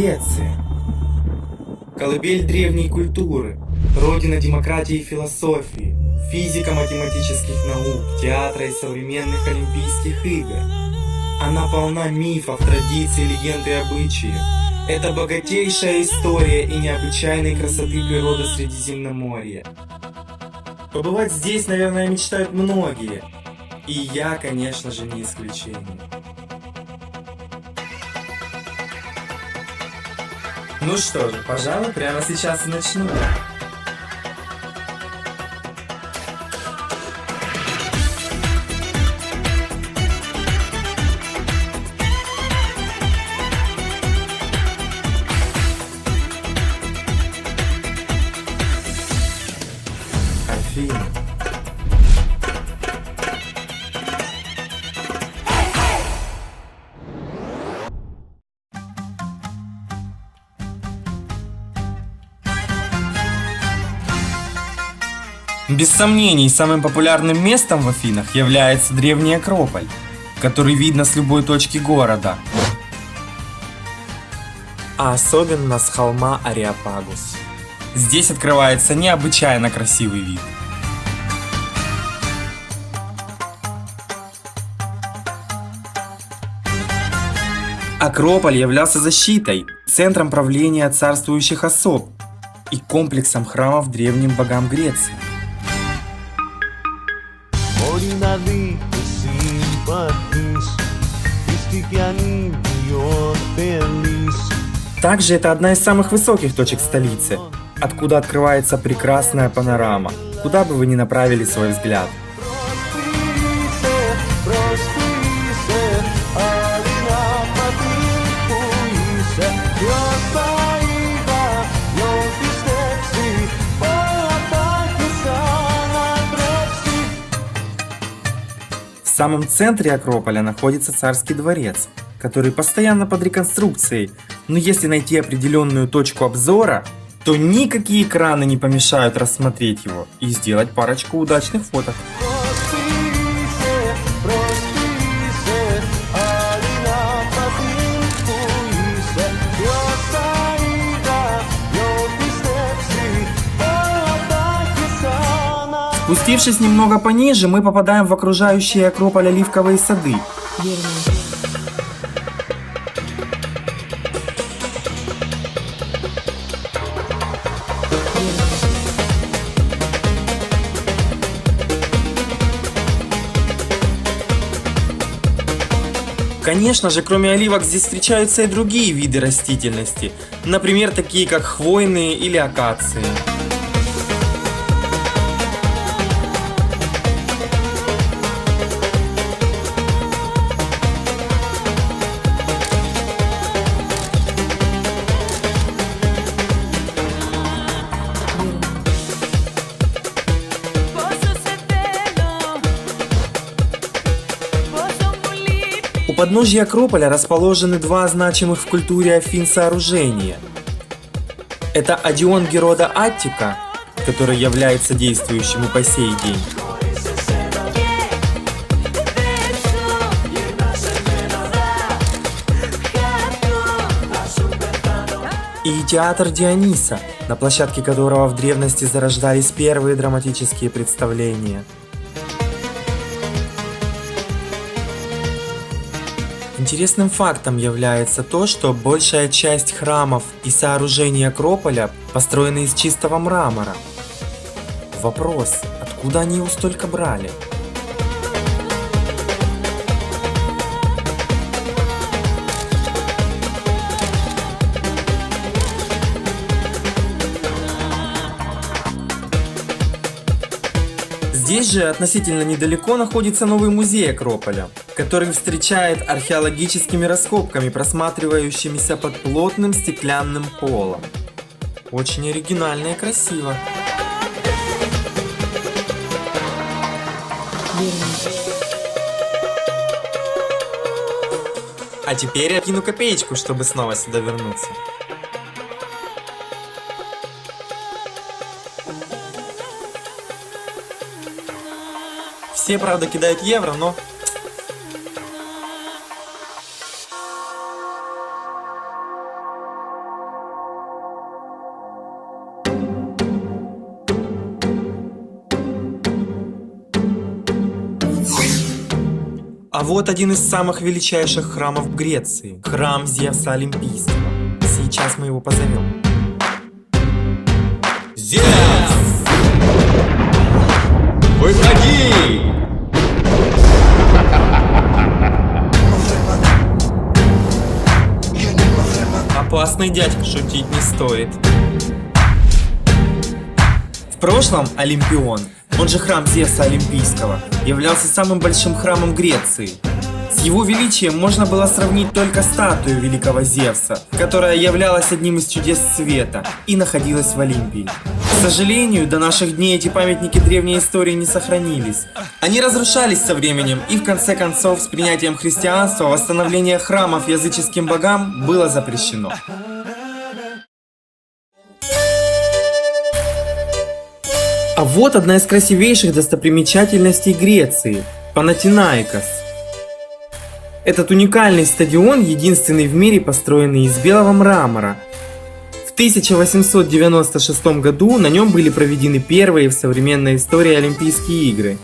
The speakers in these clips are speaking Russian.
Греция. Колыбель древней культуры, родина демократии и философии, физико-математических наук, театра и современных Олимпийских игр. Она полна мифов, традиций, легенд и обычаев. Это богатейшая история и необычайной красоты природы Средиземноморья. Побывать здесь, наверное, мечтают многие. И я, конечно же, не исключение. Ну что же, пожалуй, прямо сейчас и начну. Афины. Без сомнений, самым популярным местом в Афинах является древний Акрополь, который видно с любой точки города, а особенно с холма Ареопагус. Здесь открывается необычайно красивый вид. Акрополь являлся защитой, центром правления царствующих особ и комплексом храмов древним богам Греции. Также это одна из самых высоких точек столицы, откуда открывается прекрасная панорама, куда бы вы ни направили свой взгляд. В самом центре Акрополя находится царский дворец, который постоянно под реконструкцией, но если найти определенную точку обзора, то никакие экраны не помешают рассмотреть его и сделать парочку удачных фоток. Спустившись немного пониже, мы попадаем в окружающие Акрополь оливковые сады. Конечно же, кроме оливок здесь встречаются и другие виды растительности, например, такие как хвойные или акации. У подножья Акрополя расположены два значимых в культуре Афин сооружения. Это Одеон Герода Аттика, который является действующим и по сей день, и театр Диониса, на площадке которого в древности зарождались первые драматические представления. Интересным фактом является то, что большая часть храмов и сооружений Акрополя построены из чистого мрамора. Вопрос, откуда они его столько брали? Здесь же относительно недалеко находится новый музей Акрополя, который встречает археологическими раскопками, просматривающимися под плотным стеклянным полом. Очень оригинально и красиво. А теперь я кину копеечку, чтобы снова сюда вернуться. Все, правда, кидают евро, но... А вот один из самых величайших храмов в Греции – храм Зевса Олимпийского. Сейчас мы его позовем. Зевс! Выходи! Опасный дядька, шутить не стоит. В прошлом Олимпион, он же храм Зевса Олимпийского, являлся самым большим храмом Греции. С его величием можно было сравнить только статую великого Зевса, которая являлась одним из чудес света и находилась в Олимпии. К сожалению, до наших дней эти памятники древней истории не сохранились. Они разрушались со временем, и в конце концов с принятием христианства восстановление храмов языческим богам было запрещено. А вот одна из красивейших достопримечательностей Греции – Панатинаикос. Этот уникальный стадион единственный в мире, построенный из белого мрамора. В 1896 году на нем были проведены первые в современной истории Олимпийские игры.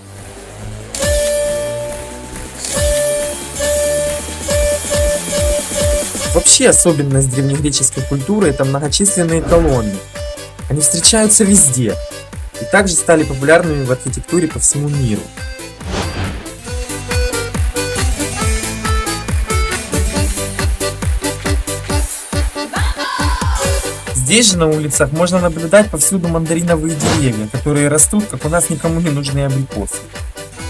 Вообще особенность древнегреческой культуры – это многочисленные колонны. Они встречаются везде и также стали популярными в архитектуре по всему миру. Здесь же на улицах можно наблюдать повсюду мандариновые деревья, которые растут, как у нас никому не нужные абрикосы.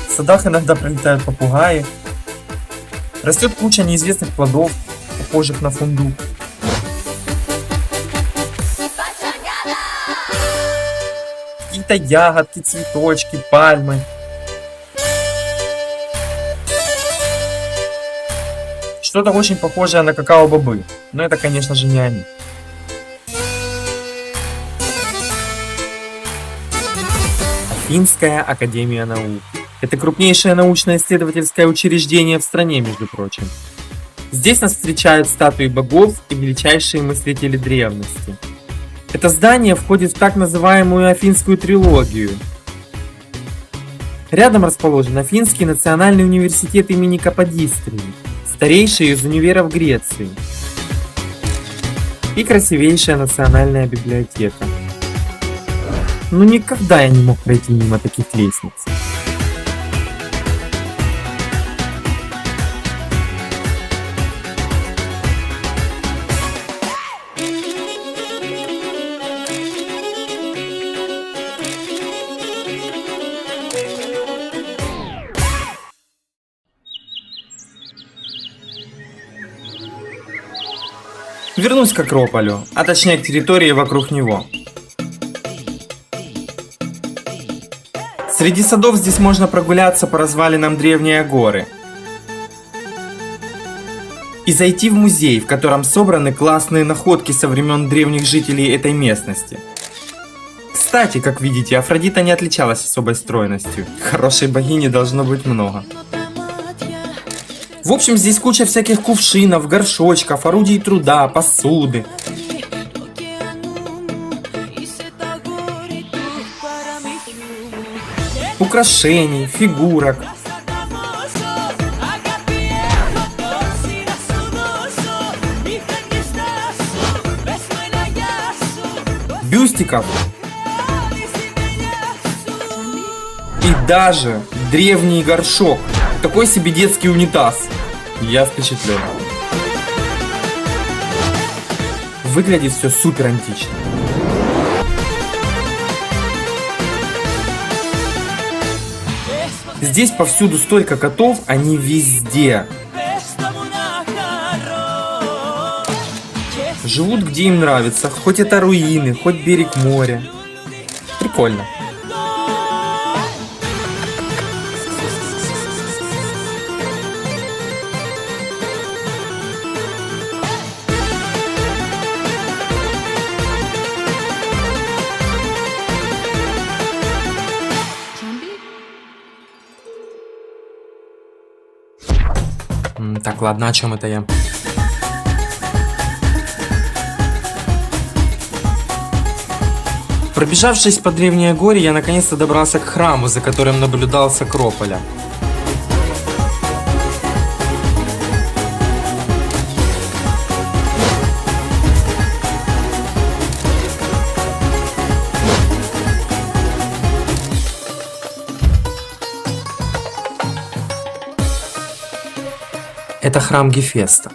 В садах иногда пролетают попугаи. Растет куча неизвестных плодов, похожих на фундук. Какие-то ягодки, цветочки, пальмы. Что-то очень похожее на какао-бобы, но это, конечно же, не они. Афинская академия наук. Это крупнейшее научно-исследовательское учреждение в стране, между прочим. Здесь нас встречают статуи богов и величайшие мыслители древности. Это здание входит в так называемую Афинскую трилогию. Рядом расположен Афинский национальный университет имени Каподистрии, старейший из универов Греции, и красивейшая национальная библиотека. Но никогда я не мог пройти мимо таких лестниц. Вернусь к Акрополю, а точнее к территории вокруг него. Среди садов здесь можно прогуляться по развалинам древней Агоры и зайти в музей, в котором собраны классные находки со времен древних жителей этой местности. Кстати, как видите, Афродита не отличалась особой стройностью. Хорошей богини должно быть много. В общем, здесь куча всяких кувшинов, горшочков, орудий труда, посуды. Украшений, фигурок. Бюстиков. И даже древний горшок. Такой себе детский унитаз. Я впечатлен. Выглядит все супер антично. Здесь повсюду столько котов, они везде. Живут где им нравится, хоть это руины, хоть берег моря. Прикольно. Так, ладно, о чем это я? Пробежавшись по древней Агоре, я наконец-то добрался к храму, за которым наблюдал с Акрополя. Это храм Гефеста.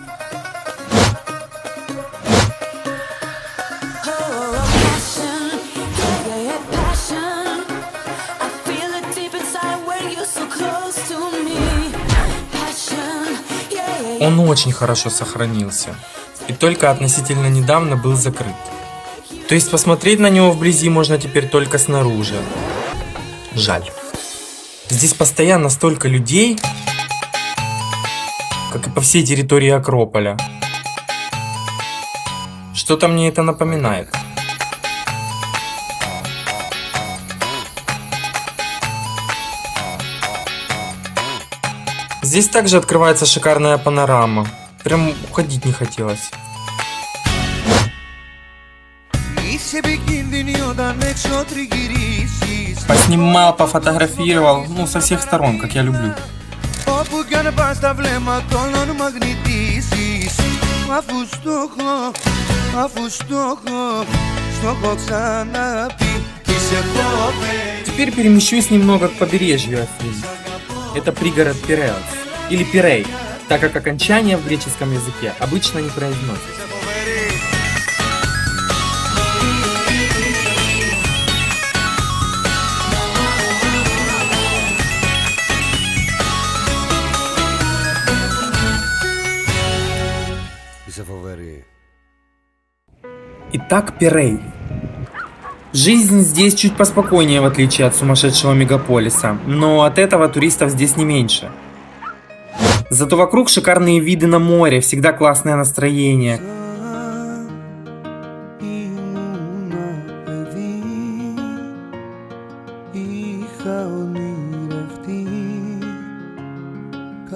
Он очень хорошо сохранился и только относительно недавно был закрыт. То есть посмотреть на него вблизи можно теперь только снаружи. Жаль. Здесь постоянно столько людей, как и по всей территории Акрополя. Что-то мне это напоминает. Здесь также открывается шикарная панорама. Прям уходить не хотелось. Поснимал, пофотографировал, со всех сторон, как я люблю. Теперь перемещусь немного к побережью Афин. Это пригород Пиреус, или Пирей, так как окончание в греческом языке обычно не произносится. Итак, Пирей. Жизнь здесь чуть поспокойнее, в отличие от сумасшедшего мегаполиса, но от этого туристов здесь не меньше. Зато вокруг шикарные виды на море, всегда классное настроение.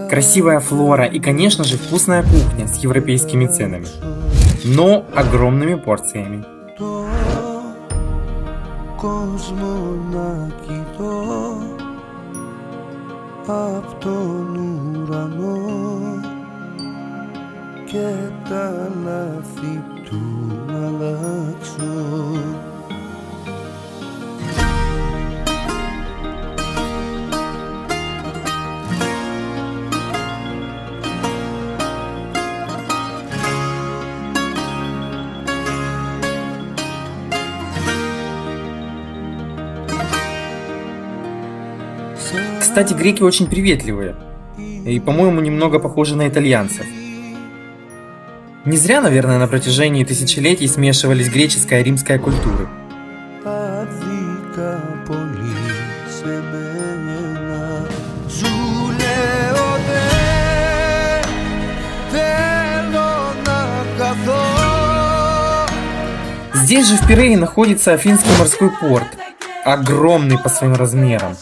Красивая флора и, конечно же, вкусная кухня с европейскими ценами, но огромными порциями. Κόσμο να κοιτώ απ' τον ουρανό και τα λάθη του να αλλάξω. Кстати, греки очень приветливые и, по-моему, немного похожи на итальянцев. Не зря, наверное, на протяжении тысячелетий смешивались греческая и римская культуры. Здесь же в Пирее находится Афинский морской порт, огромный по своим размерам.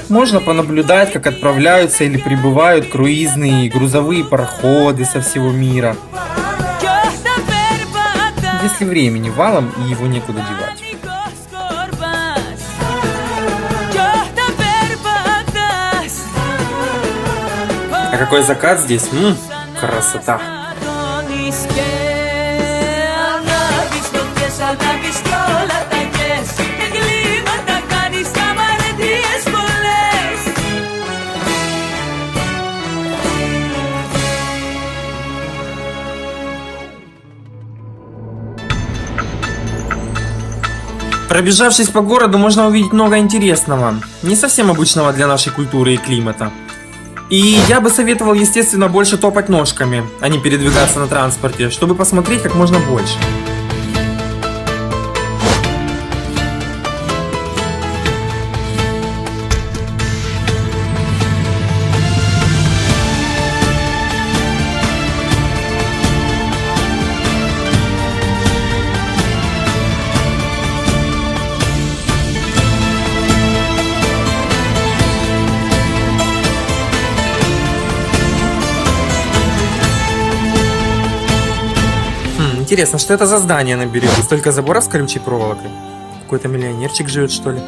Можно понаблюдать, как отправляются или прибывают круизные и грузовые пароходы со всего мира. Если времени валом и его некуда девать. А какой закат здесь? Красота! Пробежавшись по городу, можно увидеть много интересного, не совсем обычного для нашей культуры и климата. И я бы советовал, естественно, больше топать ножками, а не передвигаться на транспорте, чтобы посмотреть как можно больше. Интересно, что это за здание на берегу? Столько заборов с колючей проволокой. Какой-то миллионерчик живет, что ли?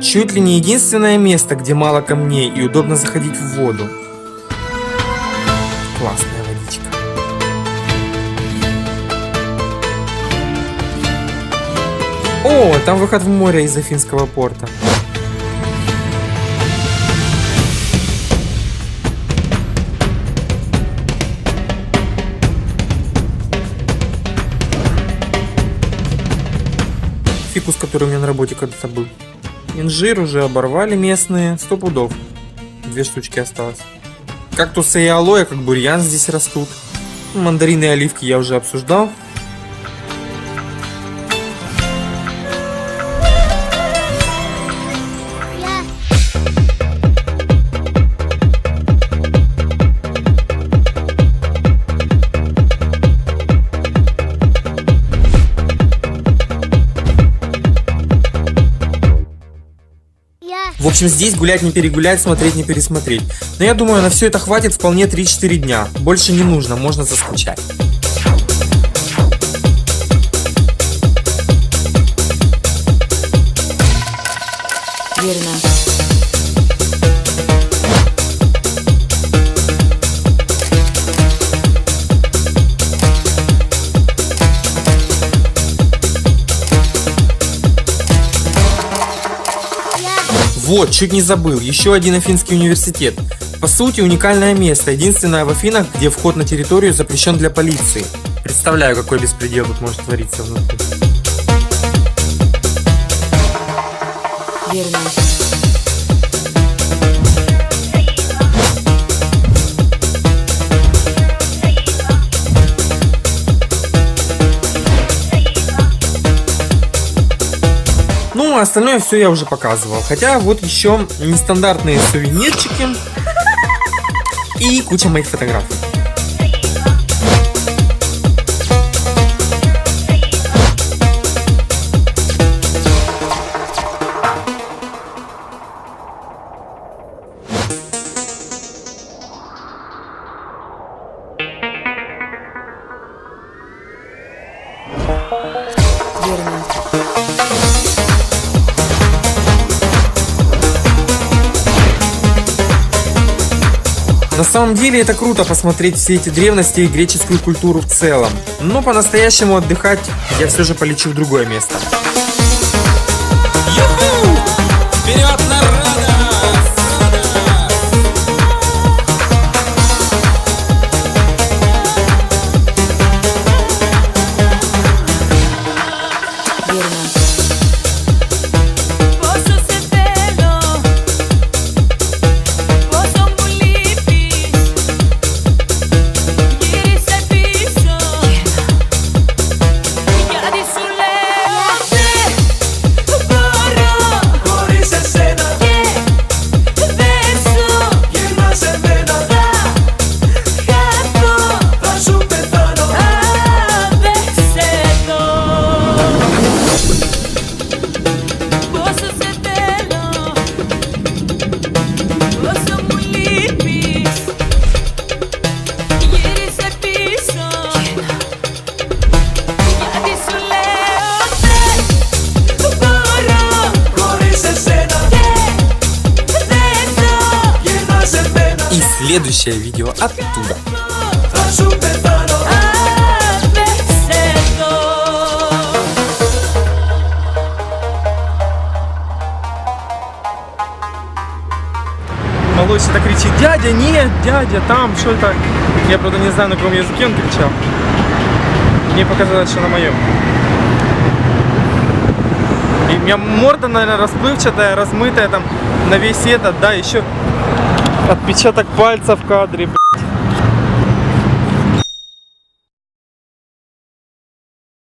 Чуть ли не единственное место, где мало камней и удобно заходить в воду. Классная водичка. О, там выход в море из Афинского порта. Фикус, который у меня на работе когда-то был. Инжир уже оборвали местные, 100 пудов. 2 штучки осталось. Кактусы и алоэ, как бурьян, здесь растут. Мандарины и оливки я уже обсуждал. В общем, здесь гулять не перегулять, смотреть не пересмотреть. Но я думаю, на все это хватит вполне 3-4 дня. Больше не нужно, можно заскучать. Верно. Вот, чуть не забыл, еще один Афинский университет. По сути, уникальное место, единственное в Афинах, где вход на территорию запрещен для полиции. Представляю, какой беспредел тут может твориться внутри. Верно. Ну, а остальное все я уже показывал. Хотя вот еще нестандартные сувенирчики и куча моих фотографий. Верно. На самом деле это круто посмотреть все эти древности и греческую культуру в целом. Но по-настоящему отдыхать я все же полечу в другое место. Юху! Вперед на Родос! Верно. Πόσο σε θέλω, πόσο μου λείπεις. Γύρισε πίσω, γιατί σου λέω δεν μπορώ Χωρίς εσένα και δεν ζω. γυρνά σε μένα, Θα χαθώ θα σου πεθάνω. αν δεν σε δω. Πόσο σε θέλω, πόσο μου λείπεις. Γύρισε πίσω, γιατί σου λέω δεν μπορώ Χωρίς εσένα και δεν ζω. γυρνά σε μένα, И следующее видео оттуда. θα σου πεθάνω. Αν δεν σε δω. Малой всегда кричит: дядя, нет, дядя, там, что это? Я, правда, не знаю, на каком языке он кричал. Мне показалось, что на моем. И у меня морда, наверное, расплывчатая, размытая там на весь этот, да, еще отпечаток пальца в кадре, блин.